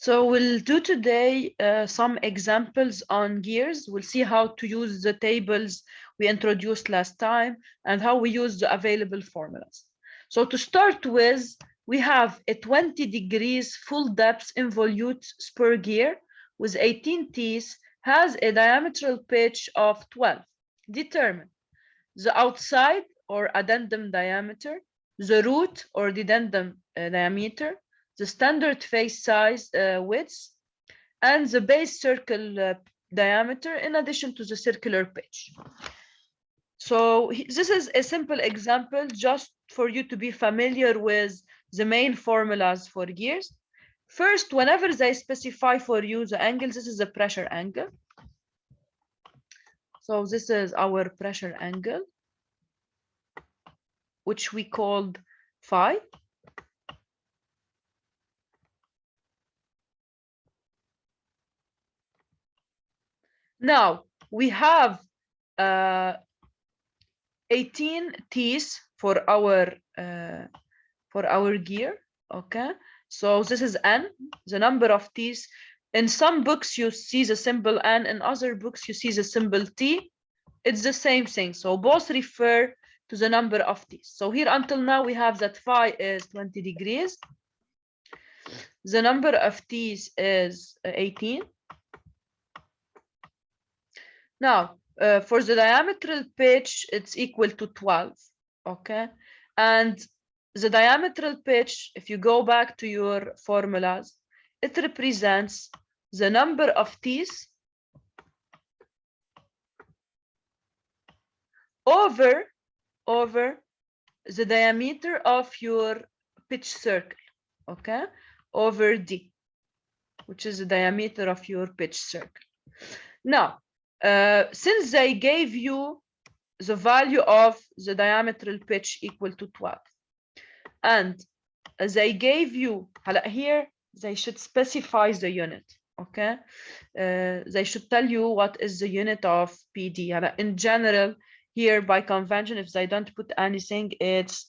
So we'll do today some examples on gears. We'll see how to use the tables we introduced last time and how we use the available formulas. So to start with, we have a 20 degrees full depth involute spur gear with 18 teeth, has a diametral pitch of 12. Determine the outside or addendum diameter, the root or dedendum diameter, the standard face size width, and the base circle diameter in addition to the circular pitch. So this is a simple example just for you to be familiar with the main formulas for gears. First, whenever they specify for you the angle, this is the pressure angle. So this is our pressure angle, which we called phi. Now we have 18 teeth for our gear. Okay, so this is n, the number of teeth. In some books you see the symbol n, in other books you see the symbol t. It's the same thing, so both refer to the number of teeth. So here until now we have that phi is 20 degrees. The number of teeth is 18. Now, for the diametral pitch, it's equal to 12, okay? And the diametral pitch, if you go back to your formulas, it represents the number of teeth over the diameter of your pitch circle, okay? Over d, which is the diameter of your pitch circle. Now, since they gave you the value of the diametral pitch equal to 12, and they gave you, here they should specify the unit, okay? They should tell you what is the unit of PD. In general, here by convention, if they don't put anything, it's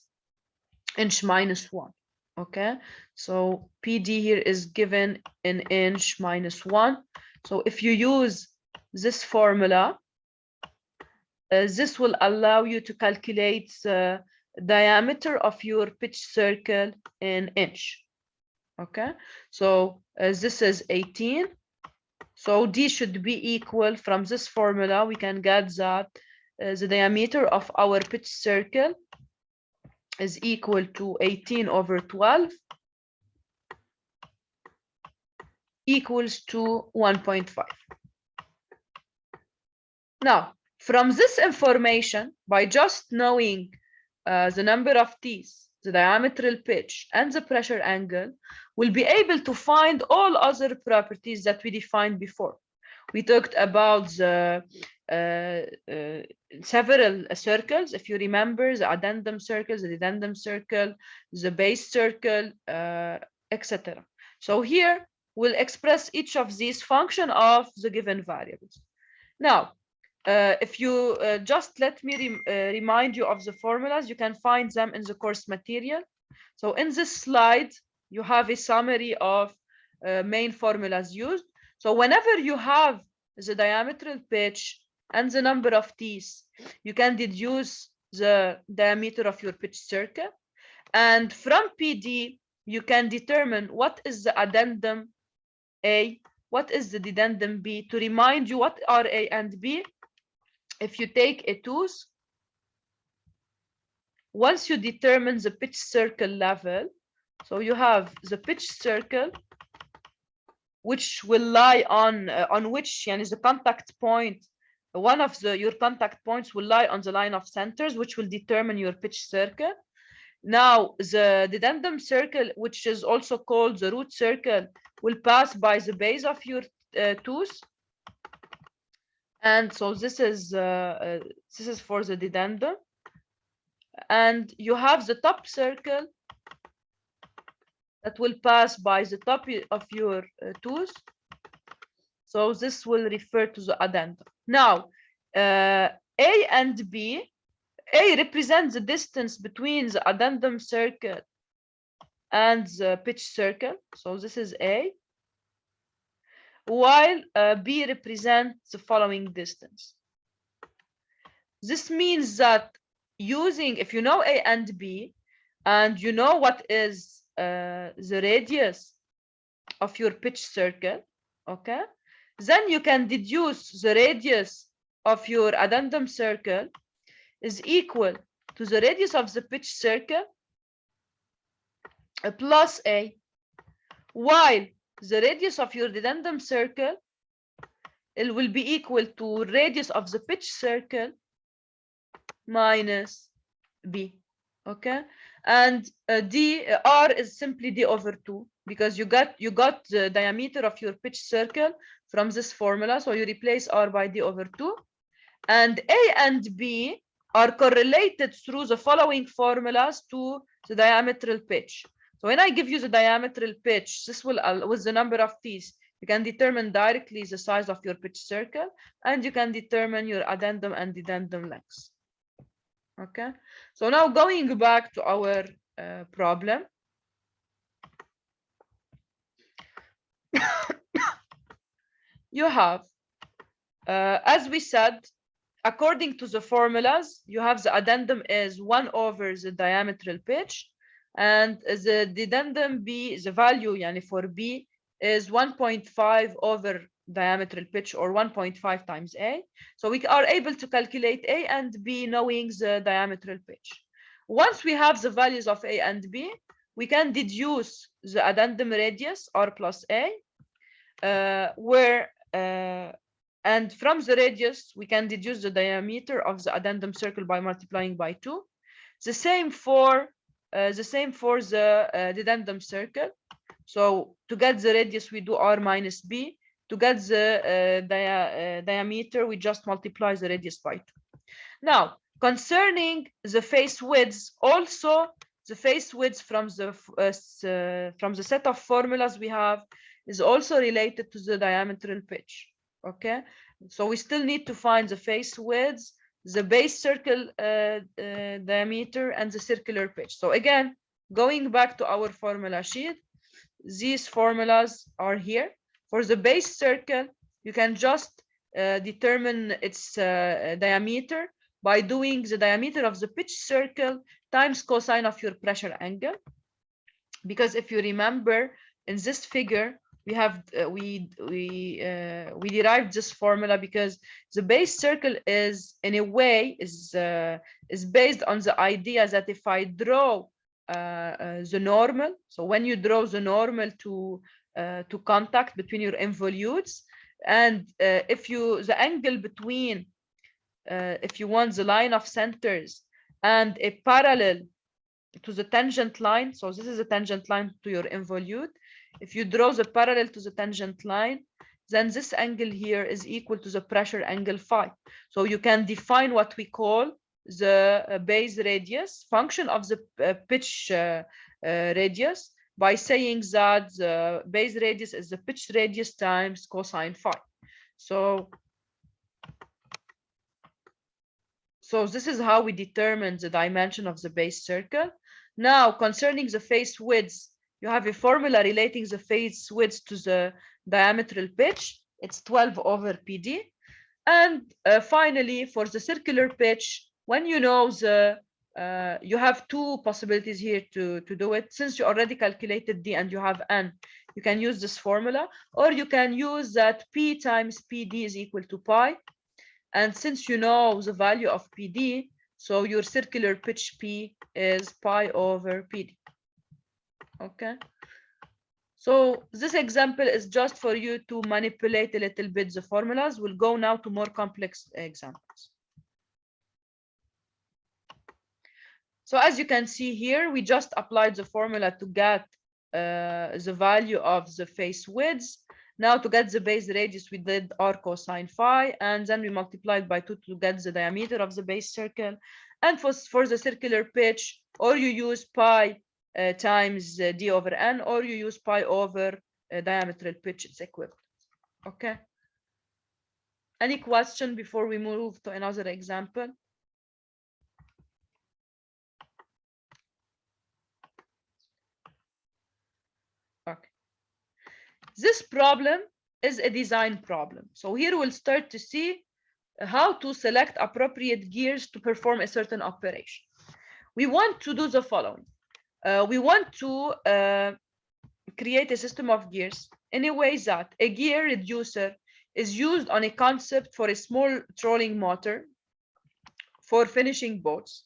inch minus 1, okay? So PD here is given in inch minus 1. So if you use this formula, this will allow you to calculate the diameter of your pitch circle in inch. Okay, so this is 18. So D should be equal, from this formula we can get that the diameter of our pitch circle is equal to 18 over 12 equals to 1.5. Now, from this information, by just knowing the number of teeth, the diametral pitch, and the pressure angle, we'll be able to find all other properties that we defined before. We talked about the several circles, if you remember, the addendum circles, the dedendum circle, the base circle, etc. So here, we'll express each of these function of the given variables. Now, if you just let me remind you of the formulas, you can find them in the course material. So in this slide, you have a summary of main formulas used. So whenever you have the diametral pitch and the number of teeth, you can deduce the diameter of your pitch circle. And from PD, you can determine what is the addendum A, what is the dedendum B. To remind you what are A and B, if you take a tooth, once you determine the pitch circle level, so you have the pitch circle, which will lie on which is the contact point. One of your contact points will lie on the line of centers, which will determine your pitch circle. Now, the dedendum circle, which is also called the root circle, will pass by the base of your tooth. And so this is for the dedendum, and you have the top circle that will pass by the top of your tooth. So this will refer to the addendum. Now, A and B, A represents the distance between the addendum circle and the pitch circle. So this is A. while B represents the following distance. This means that if you know A and B, and you know what is the radius of your pitch circle, okay, then you can deduce the radius of your addendum circle is equal to the radius of the pitch circle plus A, while the radius of your addendum circle, it will be equal to radius of the pitch circle minus B. Okay, and R is simply D over 2, because you got the diameter of your pitch circle from this formula, so you replace R by D over 2, and A and B are correlated through the following formulas to the diametral pitch. So when I give you the diametral pitch, this will, with the number of teeth, you can determine directly the size of your pitch circle, and you can determine your addendum and dedendum lengths. Okay, so now going back to our problem. You have, as we said, according to the formulas, you have the addendum is 1 over the diametral pitch, and the dedendum B, the value yani for B, is 1.5 over diametral pitch, or 1.5 times A. So we are able to calculate A and B knowing the diametral pitch. Once we have the values of A and B, we can deduce the addendum radius, R plus A, and from the radius, we can deduce the diameter of the addendum circle by multiplying by 2. The same for the dedendum circle. So to get the radius, we do R minus B. To get the diameter, we just multiply the radius by 2. Now, concerning the face widths, also the face width from the set of formulas we have is also related to the diametral pitch. Okay, so we still need to find the face width, the base circle diameter, and the circular pitch. So again, going back to our formula sheet, these formulas are here. For the base circle, you can just determine its diameter by doing the diameter of the pitch circle times cosine of your pressure angle. Because if you remember, in this figure, we have we derived this formula because the base circle is, in a way, is based on the idea that if I draw the normal, so when you draw the normal to contact between your involutes, and if the angle between, if you want the line of centers and a parallel to the tangent line, so this is a tangent line to your involute. If you draw the parallel to the tangent line, then this angle here is equal to the pressure angle phi. So you can define what we call the base radius, function of the pitch radius, by saying that the base radius is the pitch radius times cosine phi. So this is how we determine the dimension of the base circle. Now, concerning the face width, you have a formula relating the face width to the diametral pitch. It's 12 over PD. And finally, for the circular pitch, when you know you have two possibilities here to do it. Since you already calculated D and you have N, you can use this formula, or you can use that P times PD is equal to pi. And since you know the value of PD, so your circular pitch P is pi over PD. Okay. So this example is just for you to manipulate a little bit the formulas. We'll go now to more complex examples. So as you can see here, we just applied the formula to get the value of the face width. Now to get the base radius, we did R cosine phi, and then we multiplied by 2 to get the diameter of the base circle. And for the circular pitch, or you use pi times D over N, or you use pi over diametral pitch, it's equivalent. Okay. Any question before we move to another example? Okay. This problem is a design problem. So here we'll start to see how to select appropriate gears to perform a certain operation. We want to do the following. We want to create a system of gears in a way that a gear reducer is used on a concept for a small trolling motor for finishing boats.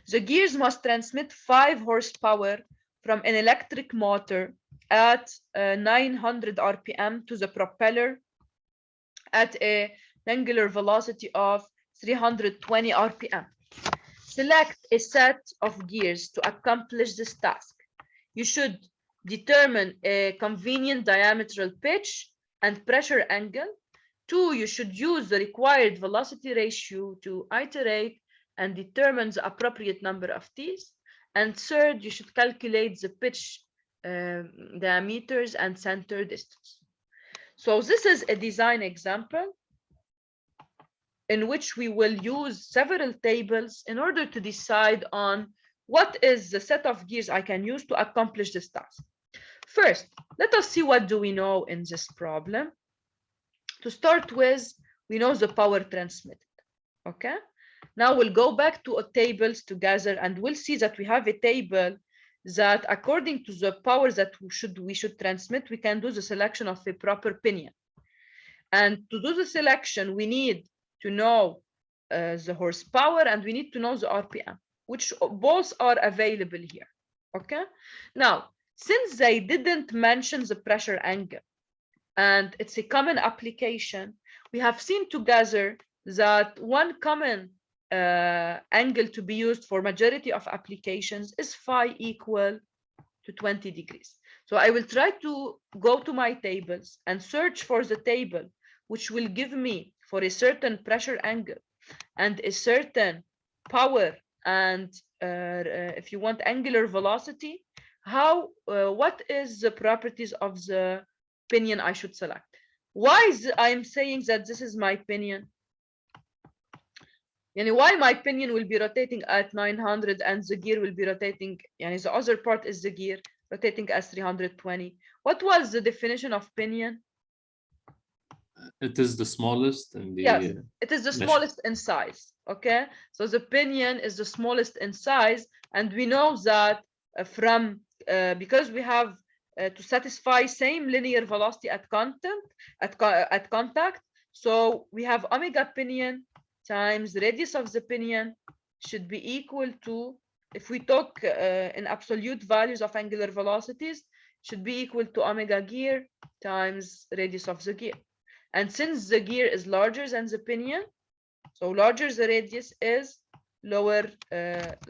The gears must transmit 5 horsepower from an electric motor at 900 RPM to the propeller at an angular velocity of 320 RPM. Select a set of gears to accomplish this task. You should determine a convenient diametral pitch and pressure angle. 2, you should use the required velocity ratio to iterate and determine the appropriate number of T's. And 3rd, you should calculate the pitch diameters and center distance. So this is a design example in which we will use several tables in order to decide on what is the set of gears I can use to accomplish this task. First, let us see what do we know in this problem. To start with, we know the power transmitted, okay? Now we'll go back to tables together and we'll see that we have a table that according to the power that we should transmit, we can do the selection of a proper pinion. And to do the selection, we need to know the horsepower and we need to know the RPM, which both are available here, okay? Now, since they didn't mention the pressure angle and it's a common application, we have seen together that one common angle to be used for majority of applications is phi equal to 20 degrees. So I will try to go to my tables and search for the table which will give me for a certain pressure angle and a certain power and if you want angular velocity, what is the properties of the pinion I should select. Why I'm saying that this is my pinion? Why my pinion will be rotating at 900 and the gear will be rotating, the other part is the gear rotating at 320. What was the definition of pinion? It is the smallest in the yes, it is the smallest in size. Okay, so the pinion is the smallest in size, and we know that from because we have to satisfy same linear velocity at contact, so we have omega pinion times radius of the pinion should be equal to, if we talk in absolute values of angular velocities, should be equal to omega gear times radius of the gear. And since the gear is larger than the pinion, so larger the radius is, lower,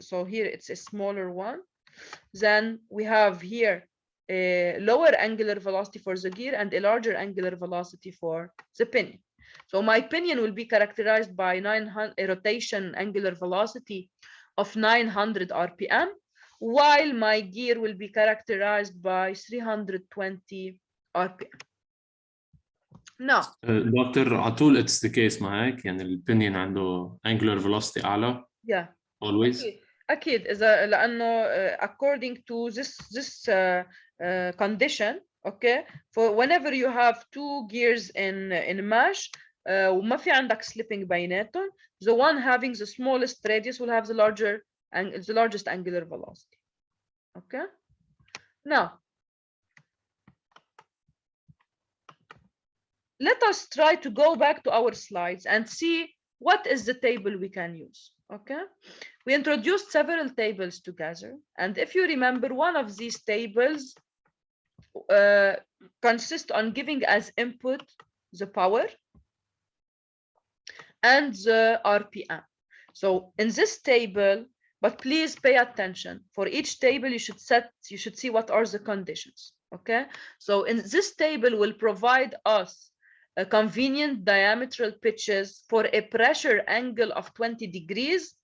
so here it's a smaller one, then we have here a lower angular velocity for the gear and a larger angular velocity for the pinion. So my pinion will be characterized by a rotation angular velocity of 900 RPM, while my gear will be characterized by 320 RPM. No. دكتور عطول it's the case معك يعني البنين عنده angular velocity أعلى. Yeah. Always. أكيد إذا لأنه according to this condition, okay, for whenever you have two gears in mesh وما في عندك slipping بيناتهم, the one having the smallest radius will have the largest angular velocity. Okay. Now, let us try to go back to our slides and see what is the table we can use. Okay, we introduced several tables together, and if you remember, one of these tables consists on giving as input the power and the RPM. So in this table, but please pay attention, for each table you should see what are the conditions. Okay, so in this table will provide us a convenient diametral pitches for a pressure angle of 20 degrees,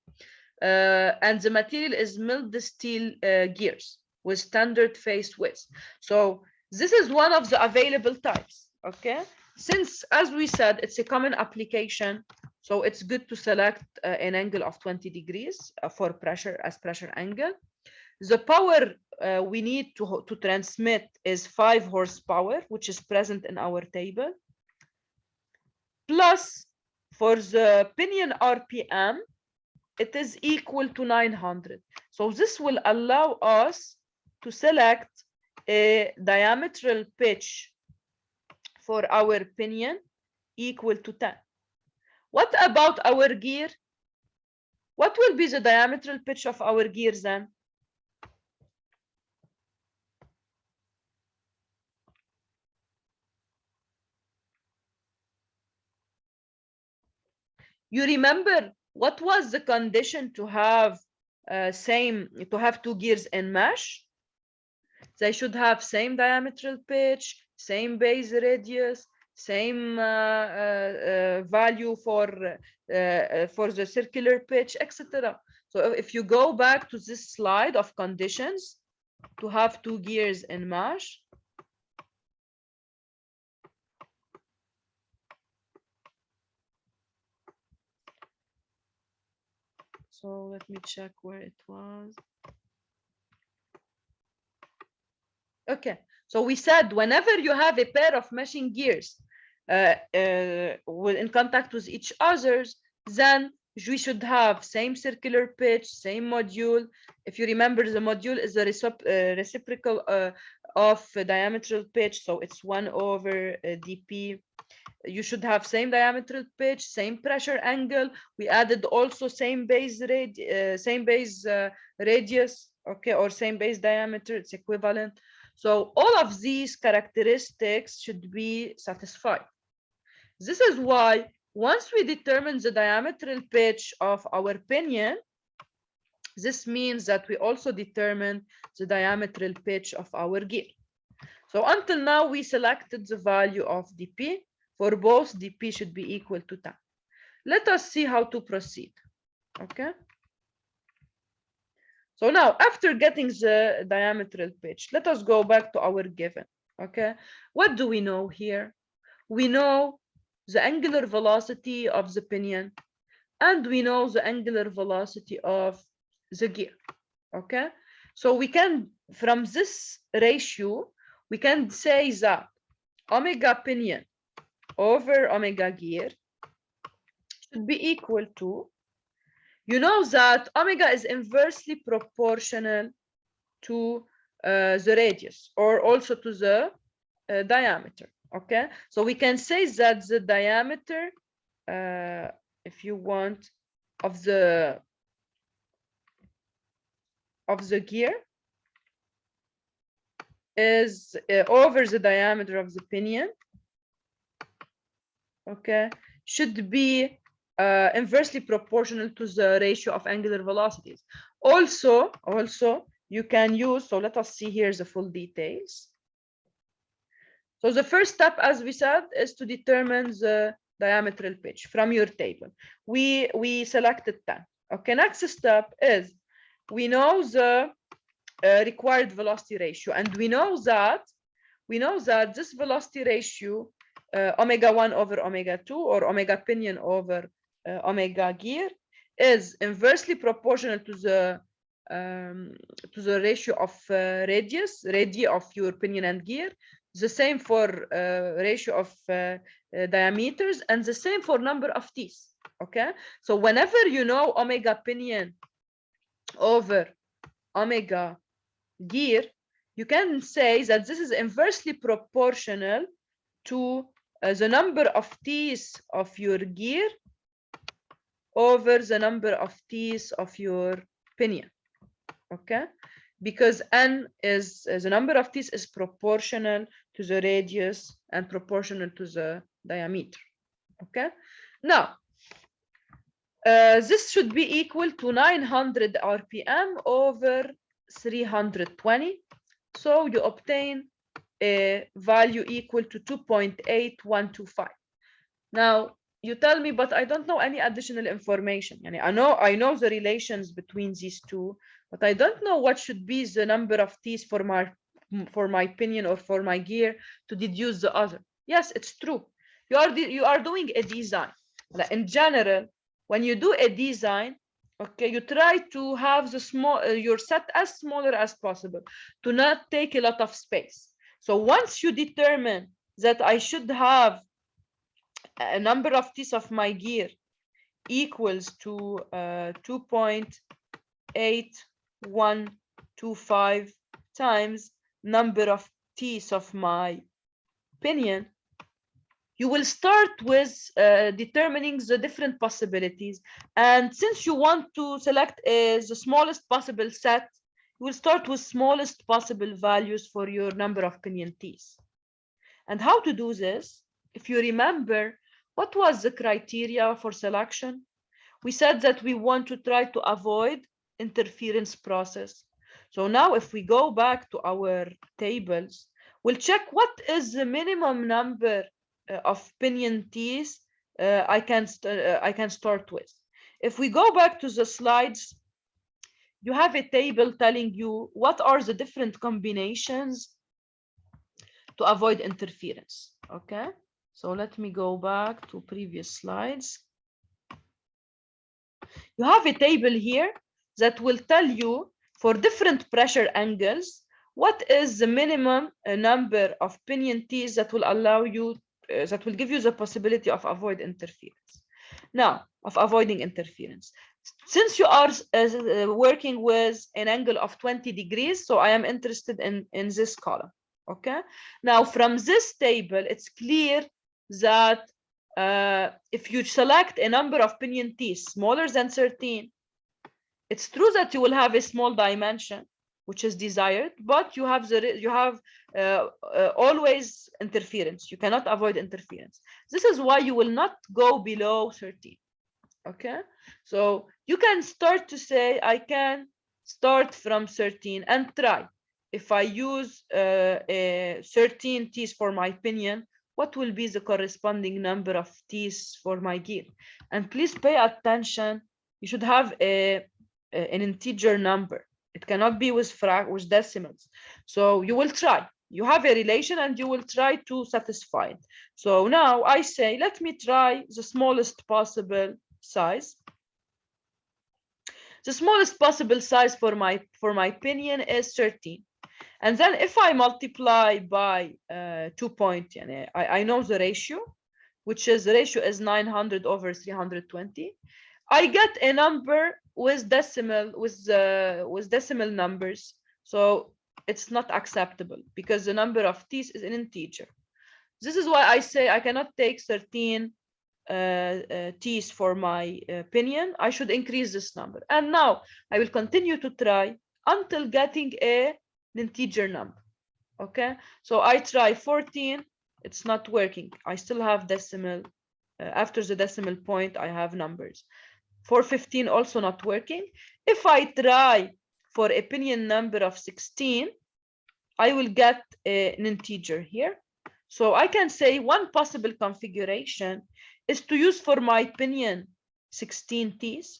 and the material is milled steel gears with standard face width. So this is one of the available types. Okay, since, as we said, it's a common application, so it's good to select an angle of 20 degrees for pressure as pressure angle. The power we need to transmit is 5 horsepower, which is present in our table. Plus, for the pinion RPM, it is equal to 900. So this will allow us to select a diametral pitch for our pinion equal to 10. What about our gear? What will be the diametral pitch of our gear then? You remember what was the condition to have two gears in mesh? They should have same diametral pitch, same base radius, same value for the circular pitch, etc. So if you go back to this slide of conditions to have two gears in mesh, so let me check where it was. Okay, so we said whenever you have a pair of meshing gears in contact with each others, then we should have same circular pitch, same module. If you remember, the module is a reciprocal of diametral pitch, so it's 1 over dp. You should have same diametral pitch, same pressure angle. We added also same base radius, okay, or same base diameter. It's equivalent. So all of these characteristics should be satisfied. This is why once we determine the diametral pitch of our pinion, this means that we also determine the diametral pitch of our gear. So until now, we selected the value of dp. For both, dp should be equal to 10. Let us see how to proceed. Okay. So now, after getting the diametral pitch, let us go back to our given. Okay. What do we know here? We know the angular velocity of the pinion, and we know the angular velocity of the gear. Okay. So we can, from this ratio, we can say that omega pinion over omega gear should be equal to, you know that omega is inversely proportional to the radius, or also to the diameter. Okay, so we can say that the diameter, if you want, of the gear is over the diameter of the pinion. Okay, should be inversely proportional to the ratio of angular velocities. Also, you can use, so let us see here the full details. So the first step, as we said, is to determine the diametral pitch from your table. We selected 10. Okay, next step is we know the required velocity ratio, and we know that this velocity ratio, omega 1 over omega 2, or omega pinion over omega gear, is inversely proportional to the ratio of radii of your pinion and gear. The same for ratio of diameters, and the same for number of teeth. Okay, so whenever you know omega pinion over omega gear, you can say that this is inversely proportional to the number of teeth of your gear over the number of teeth of your pinion. Okay, because n is the number of teeth is proportional to the radius and proportional to the diameter. Okay, now this should be equal to 900 RPM over 320. So you obtain a value equal to 2.8125. Now you tell me, but I don't know any additional information. I know the relations between these two, but I don't know what should be the number of teeth for my pinion or for my gear to deduce the other. Yes, it's true. You are doing a design. In general, when you do a design, Okay, you try to have the your set as smaller as possible to not take a lot of space. So once you determine that I should have a number of teeth of my gear equals to 2.8125 times number of teeth of my pinion, you will start with determining the different possibilities. And since you want to select the smallest possible set, you will start with smallest possible values for your number of pinion teeth. And how to do this? If you remember, what was the criteria for selection? We said that we want to try to avoid interference process. So now if we go back to our tables, we'll check what is the minimum number of pinion teeth I can start with. If we go back to the slides, you have a table telling you what are the different combinations to avoid interference. Okay, so let me go back to previous slides. You have a table here that will tell you for different pressure angles what is the minimum number of pinion teeth that will allow you that will give you the possibility of avoiding interference. Now, of avoiding interference. Since you are working with an angle of 20 degrees, so I am interested in this column. Okay. Now, from this table, it's clear that if you select a number of pinion teeth smaller than 13, it's true that you will have a small dimension, which is desired, but you have always interference. You cannot avoid interference. This is why you will not go below 13. Okay, so you can start to say, I can start from 13 and try. If I use 13 teeth for my pinion, what will be the corresponding number of teeth for my gear? And please pay attention. You should have an integer number. It cannot be with decimals. So you will try. You have a relation and you will try to satisfy it. So now I say, let me try the smallest possible size. The smallest possible size for my pinion is 13. And then if I multiply by 2 point, I know the ratio, which is the ratio is 900 over 320. I get a number with decimal numbers. So it's not acceptable because the number of teeth is an integer. This is why I say I cannot take 13 teeth for my pinion. I should increase this number. And now I will continue to try until getting an integer number. Okay, so I try 14. It's not working. I still have decimal. After the decimal point, I have numbers. For 15, also not working. If I try for a pinion number of 16, I will get an integer here. So I can say one possible configuration is to use for my pinion 16 teeth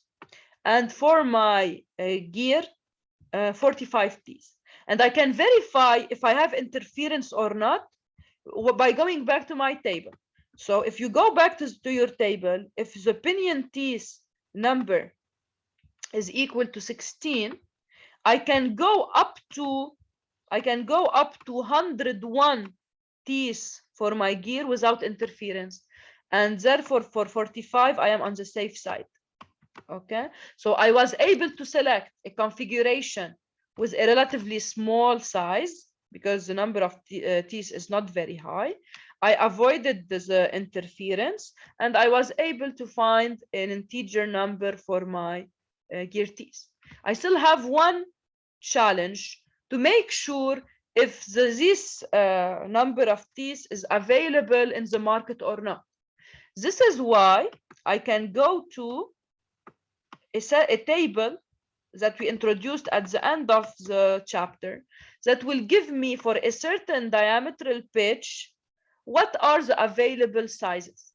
and for my gear 45 teeth. And I can verify if I have interference or not by going back to my table. So if you go back to your table, if the pinion teeth number is equal to 16, I can go up to 101 teeth for my gear without interference. And therefore for 45, I am on the safe side. Okay, so I was able to select a configuration with a relatively small size because the number of teeth is not very high. I avoided the interference and I was able to find an integer number for my gear teeth. I still have one challenge to make sure if this number of teeth is available in the market or not. This is why I can go to a table that we introduced at the end of the chapter that will give me for a certain diametral pitch what are the available sizes.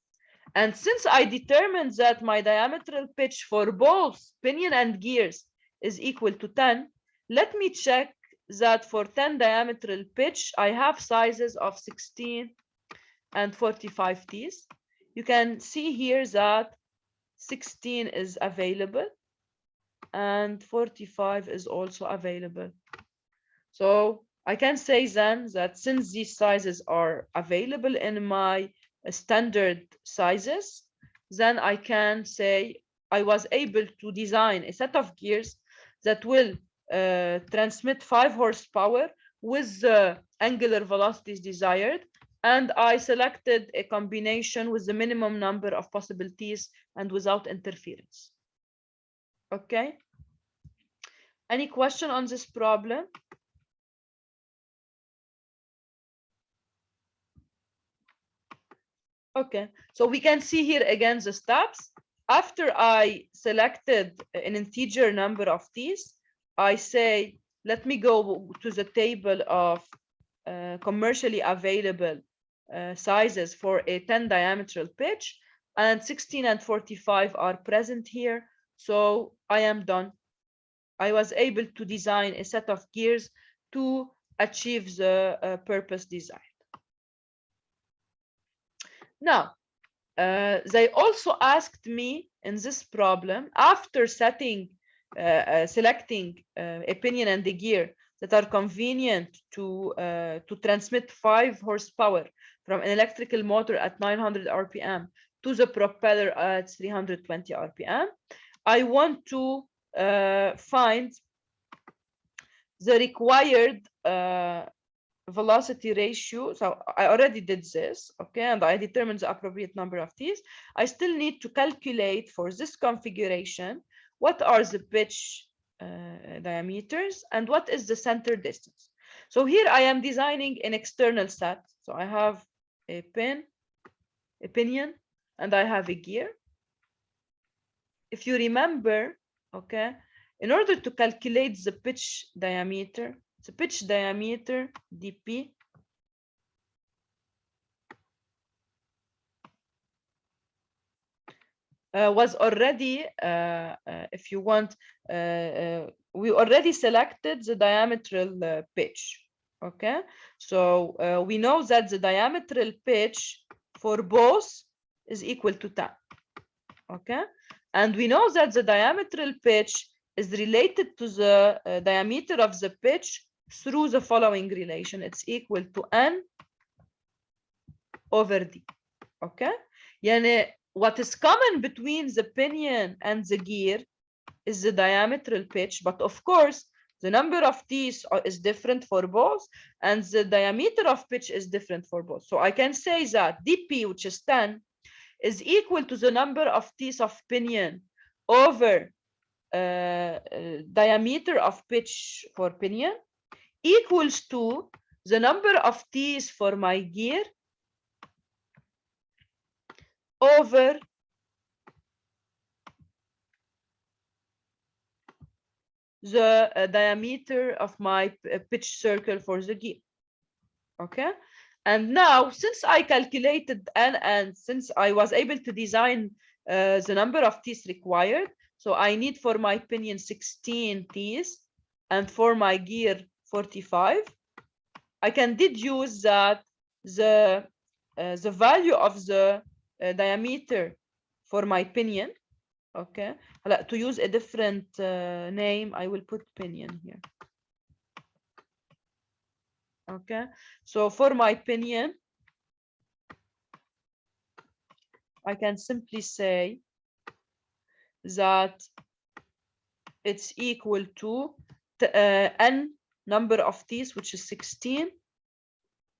And since I determined that my diametral pitch for both pinion and gears is equal to 10, let me check that for 10 diametral pitch, I have sizes of 16 and 45 teeth. You can see here that 16 is available and 45 is also available. So I can say then that since these sizes are available in my standard sizes, then I can say I was able to design a set of gears that will transmit 5 horsepower with the angular velocities desired, and I selected a combination with the minimum number of possibilities and without interference. Okay. Any question on this problem? Okay, so we can see here again the steps. After I selected an integer number of these, I say, let me go to the table of commercially available sizes for a 10 diametral pitch, and 16 and 45 are present here. So I am done. I was able to design a set of gears to achieve the purpose desired. Now, they also asked me in this problem, after selecting a pinion and the gear that are convenient to transmit 5 horsepower from an electrical motor at 900 RPM to the propeller at 320 RPM, I want to find the required velocity ratio. So I already did this, okay, and I determined the appropriate number of these. I still need to calculate for this configuration what are the pitch diameters and what is the center distance. So here I am designing an external set. So I have a pinion, and I have a gear. If you remember, okay, in order to calculate the pitch diameter, the pitch diameter dp was already, if you want, we already selected the diametral pitch. Okay, so we know that the diametral pitch for both is equal to 10. Okay, and we know that the diametral pitch is related to the diameter of the pitch through the following relation. It's equal to n over d. Okay, يعني what is common between the pinion and the gear is the diametral pitch, but of course the number of teeth is different for both, and the diameter of pitch is different for both. So I can say that dp, which is 10, is equal to the number of teeth of pinion over diameter of pitch for pinion, equals to the number of teeth for my gear over the diameter of my pitch circle for the gear. Okay, and now since I calculated n, and since I was able to design the number of teeth required, so I need for my pinion 16 teeth and for my gear 45, I can deduce that the value of the diameter for my pinion, okay, to use a different name, I will put pinion here. Okay, so for my pinion, I can simply say that it's equal to n number of teeth, which is 16,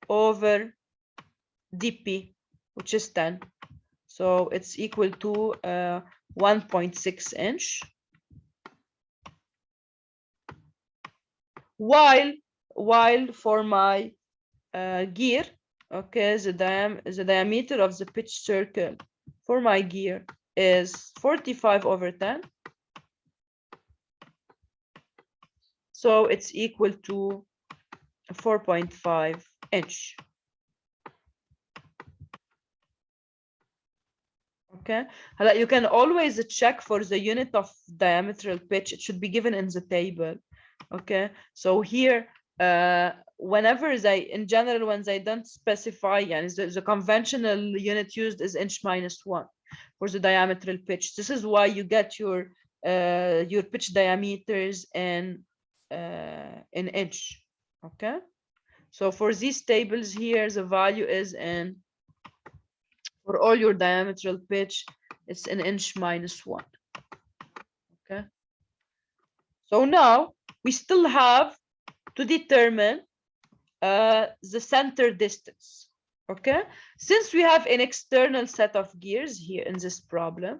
over dp, which is 10. So it's equal to 1.6 inch. While for my gear, okay, the diameter of the pitch circle for my gear is 45 over 10. So it's equal to 4.5 inch. Okay, you can always check for the unit of diametral pitch. It should be given in the table. Okay, so here whenever they, in general, when they don't specify, and the conventional unit used is inch -1 for the diametral pitch. This is why you get your your pitch diameters in inch. Okay, so for these tables here, the value is in, for all your diametral pitch, it's an inch -1. Okay, so now we still have to determine the center distance. Okay, since we have an external set of gears here in this problem,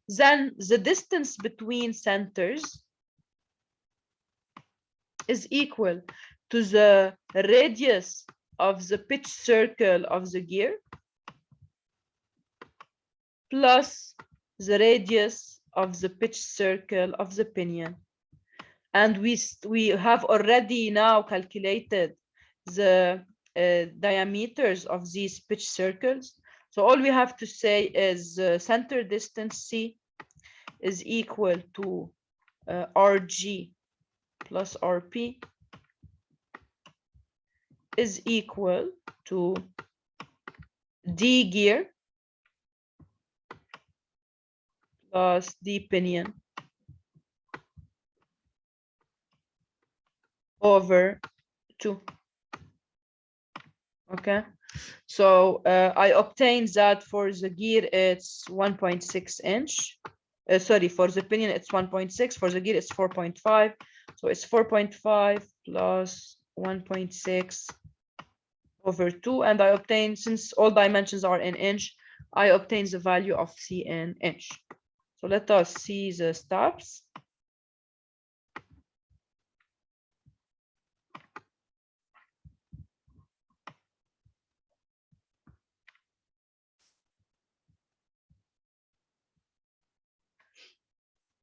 then the distance between centers is equal to the radius of the pitch circle of the gear plus the radius of the pitch circle of the pinion. And we have already now calculated the diameters of these pitch circles. So all we have to say is center distance C is equal to RG plus RP is equal to D gear plus D pinion over 2. Okay, so I obtained that for the gear it's 1.6 inch. Sorry, for the pinion it's 1.6, for the gear it's 4.5. So it's 4.5 plus 1.6 over 2, and I obtained, since all dimensions are in inch, I obtained the value of C in inch. So let us see the steps.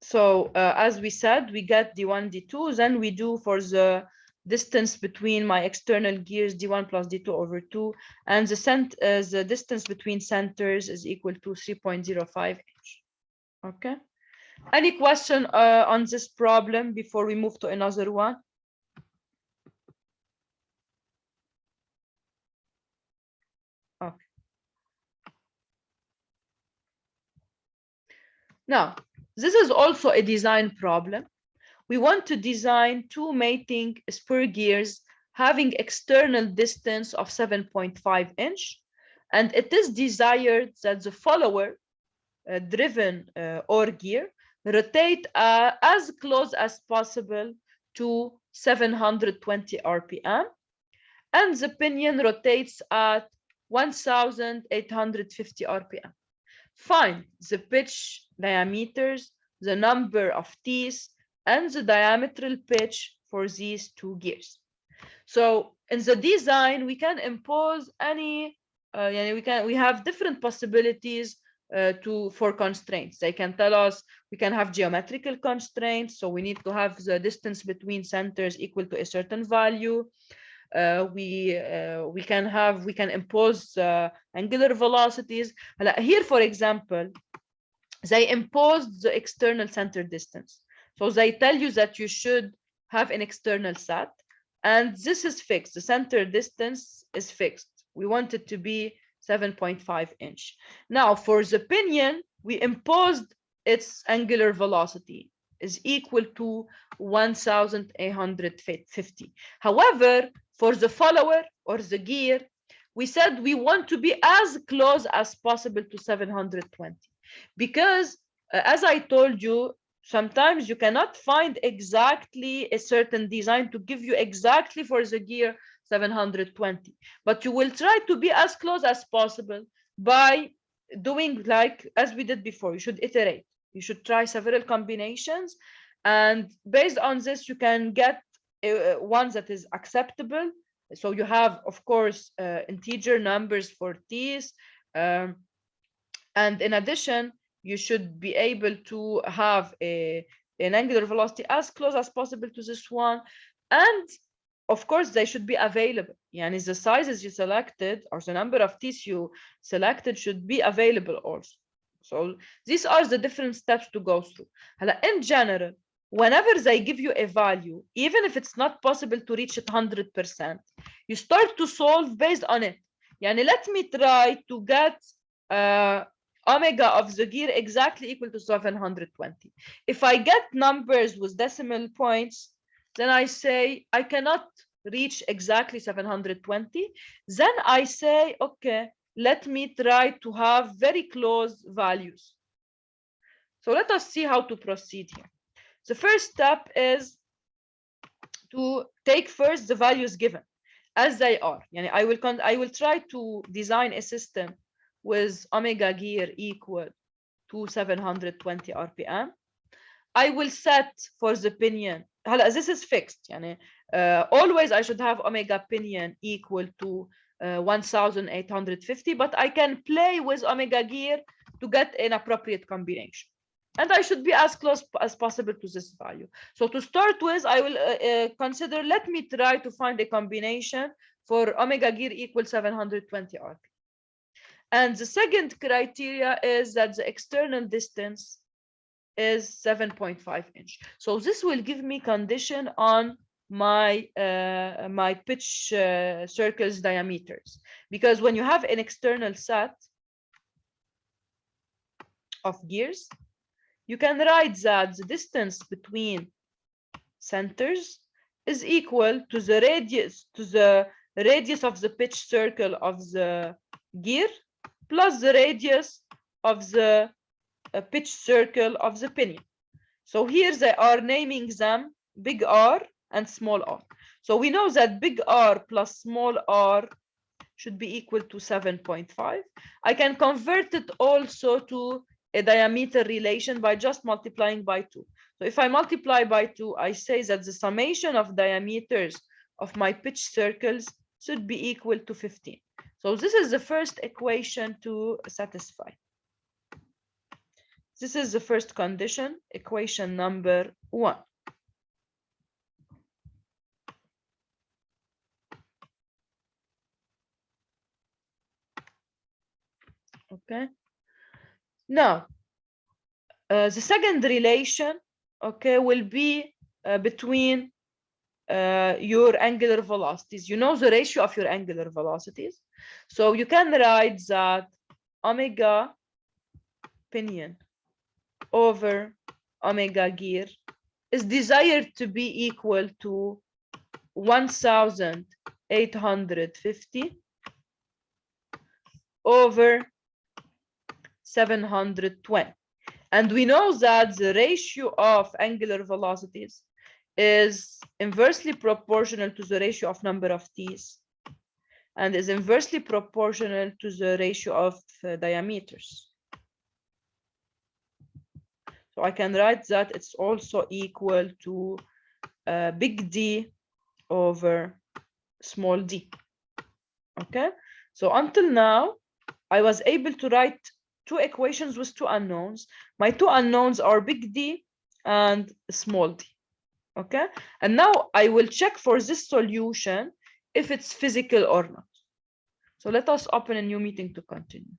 So as we said, we get D1, D2, then we do for the distance between my external gears D1 plus D2 over 2, and the distance between centers is equal to 3.05 inch. Okay, any question on this problem before we move to another one? Okay, now this is also a design problem. We want to design 2 mating spur gears having external distance of 7.5 inch, and it is desired that the follower driven OR gear rotate as close as possible to 720 RPM, and the pinion rotates at 1850 RPM. Find the pitch diameters, the number of teeth, and the diametral pitch for these 2 gears. So in the design, we can impose any, we have different possibilities for constraints. They can tell us we can have geometrical constraints, so we need to have the distance between centers equal to a certain value. We can impose angular velocities. Here, for example, they imposed the external center distance. So they tell you that you should have an external set, and this is fixed. The center distance is fixed. We want it to be 7.5 inch. Now for the pinion, we imposed its angular velocity is equal to 1850. However, for the follower or the gear, we said we want to be as close as possible to 720, because as I told you, sometimes you cannot find exactly a certain design to give you exactly for the gear 720, but you will try to be as close as possible by doing like as we did before. You should iterate, you should try several combinations, and based on this you can get one that is acceptable. So you have, of course, integer numbers for teeth, and in addition you should be able to have an angular velocity as close as possible to this one, and of course they should be available. Yani the sizes you selected or the number of teeth you selected should be available also. So these are the different steps to go through. In general, whenever they give you a value, even if it's not possible to reach it 100%, you start to solve based on it. يعني let me try to get omega of the gear exactly equal to 720. If I get numbers with decimal points, then I say I cannot reach exactly 720. Then I say, okay, let me try to have very close values. So let us see how to proceed here. The first step is to take first the values given as they are. Yani I will try to design a system with omega gear equal to 720 RPM. I will set for the pinion. This is fixed. Yani, always I should have omega pinion equal to 1850, but I can play with omega gear to get an appropriate combination. And I should be as close as possible to this value. So to start with, I will consider, let me try to find a combination for omega gear equal 720 RPM. And the second criteria is that the external distance is 7.5 inch. So this will give me condition on my my pitch circles diameters, because when you have an external set of gears, you can write that the distance between centers is equal to the radius of the pitch circle of the gear plus the radius of the pitch circle of the pinion. So here they are naming them big R and small r. So we know that big R plus small r should be equal to 7.5. I can convert it also to a diameter relation by just multiplying by 2. So if I multiply by 2, I say that the summation of diameters of my pitch circles should be equal to 15. So this is the first equation to satisfy. This is the first condition, equation number 1. Okay. Now, the second relation, okay, will be between your angular velocities. You know the ratio of your angular velocities. So you can write that omega pinion over omega gear is desired to be equal to 1850 over 720. And we know that the ratio of angular velocities is inversely proportional to the ratio of number of T's and is inversely proportional to the ratio of diameters. So I can write that it's also equal to big D over small d. Okay, so until now, I was able to write two equations with two unknowns. My two unknowns are big D and small d. Okay, and now I will check for this solution if it's physical or not. So let us open a new meeting to continue.